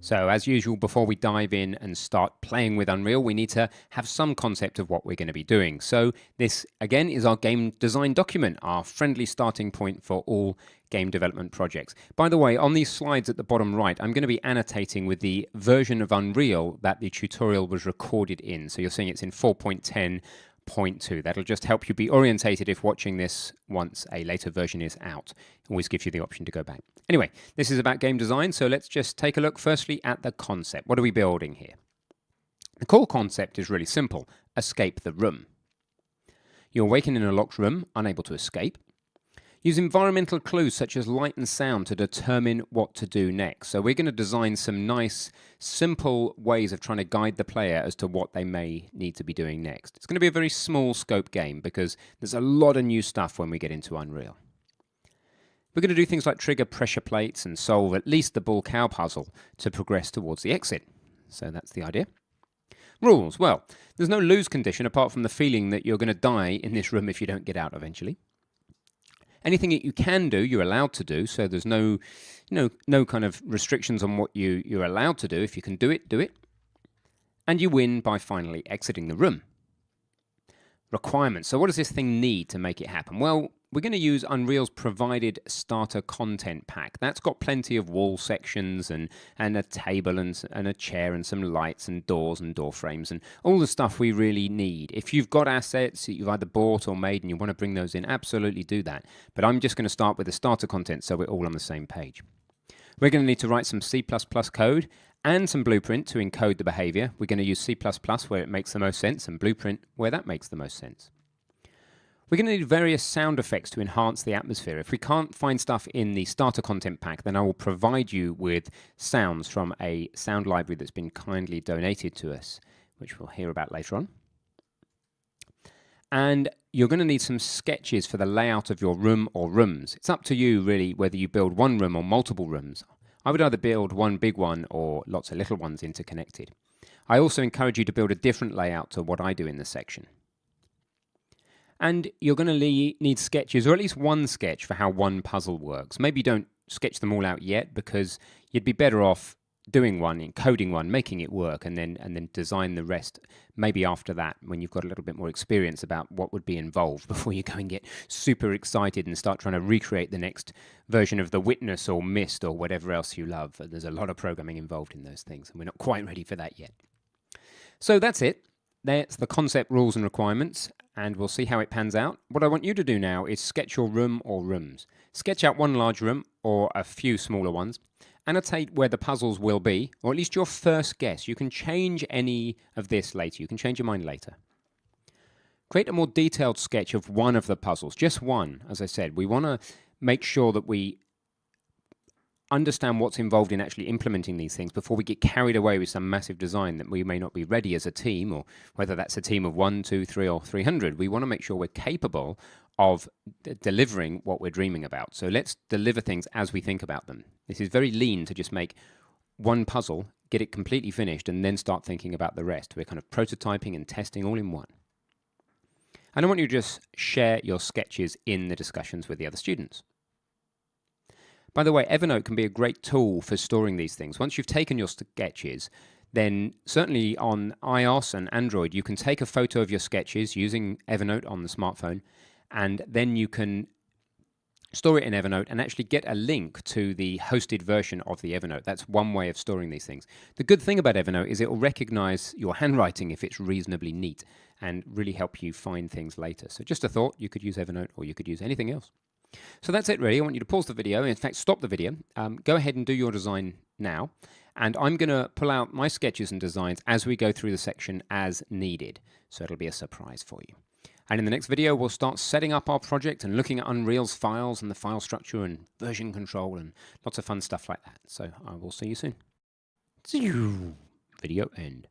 So as usual, before we dive in and start playing with Unreal, we need to have some concept of what we're going to be doing. So this, again, is our game design document, our friendly starting point for all game development projects. By the way, on these slides at the bottom right, I'm going to be annotating with the version of Unreal that the tutorial was recorded in. So you're seeing it's in 4.10.2. That'll just help you be orientated if watching this once a later version is out. It always gives you the option to go back. Anyway, this is about game design, so let's just take a look firstly at the concept. What are we building here? The core concept is really simple. Escape the room. You're awakened in a locked room, unable to escape. Use environmental clues such as light and sound to determine what to do next. So we're going to design some nice, simple ways of trying to guide the player as to what they may need to be doing next. It's going to be a very small scope game because there's a lot of new stuff when we get into Unreal. We're going to do things like trigger pressure plates and solve at least the bull-cow puzzle to progress towards the exit. So that's the idea. Rules. Well, there's no lose condition apart from the feeling that you're going to die in this room if you don't get out eventually. Anything that you can do, you're allowed to do. So there's no kind of restrictions on what you're allowed to do. If you can do it, do it. And you win by finally exiting the room. Requirements. So what does this thing need to make it happen? Well, we're going to use Unreal's provided starter content pack. That's got plenty of wall sections and a table and a chair and some lights and doors and door frames and all the stuff we really need. If you've got assets that you've either bought or made and you want to bring those in, absolutely do that. But I'm just going to start with the starter content so we're all on the same page. We're going to need to write some C++ code and some Blueprint to encode the behavior. We're going to use C++ where it makes the most sense and Blueprint where that makes the most sense. We're going to need various sound effects to enhance the atmosphere. If we can't find stuff in the starter content pack, then I will provide you with sounds from a sound library that's been kindly donated to us, which we'll hear about later on. And you're going to need some sketches for the layout of your room or rooms. It's up to you, really, whether you build one room or multiple rooms. I would either build one big one or lots of little ones interconnected. I also encourage you to build a different layout to what I do in this section. And you're going to need sketches, or at least one sketch for how one puzzle works. Maybe don't sketch them all out yet because you'd be better off doing one, encoding one, making it work, and then design the rest maybe after that when you've got a little bit more experience about what would be involved before you go and get super excited and start trying to recreate the next version of The Witness or Myst or whatever else you love. There's a lot of programming involved in those things, and we're not quite ready for that yet. So that's it. That's the concept, rules, and requirements, and we'll see how it pans out. What I want you to do now is sketch your room or rooms. Sketch out one large room or a few smaller ones. Annotate where the puzzles will be, or at least your first guess. You can change any of this later. You can change your mind later. Create a more detailed sketch of one of the puzzles, just one. As I said, we want to make sure that we understand what's involved in actually implementing these things before we get carried away with some massive design that we may not be ready as a team, or whether that's a team of 1, 2, 3, or 300. We want to make sure we're capable of delivering what we're dreaming about. So let's deliver things as we think about them. This is very lean to just make one puzzle, get it completely finished, and then start thinking about the rest. We're kind of prototyping and testing all in one. And I want you to just share your sketches in the discussions with the other students. By the way, Evernote can be a great tool for storing these things. Once you've taken your sketches, then certainly on iOS and Android, you can take a photo of your sketches using Evernote on the smartphone, and then you can store it in Evernote and actually get a link to the hosted version of the Evernote. That's one way of storing these things. The good thing about Evernote is it will recognize your handwriting if it's reasonably neat and really help you find things later. So just a thought, you could use Evernote or you could use anything else. So that's it really. I want you to pause the video, in fact stop the video, go ahead and do your design now, and I'm going to pull out my sketches and designs as we go through the section as needed, so it'll be a surprise for you. And in the next video we'll start setting up our project and looking at Unreal's files and the file structure and version control and lots of fun stuff like that. So I will see you soon. See you. Video end.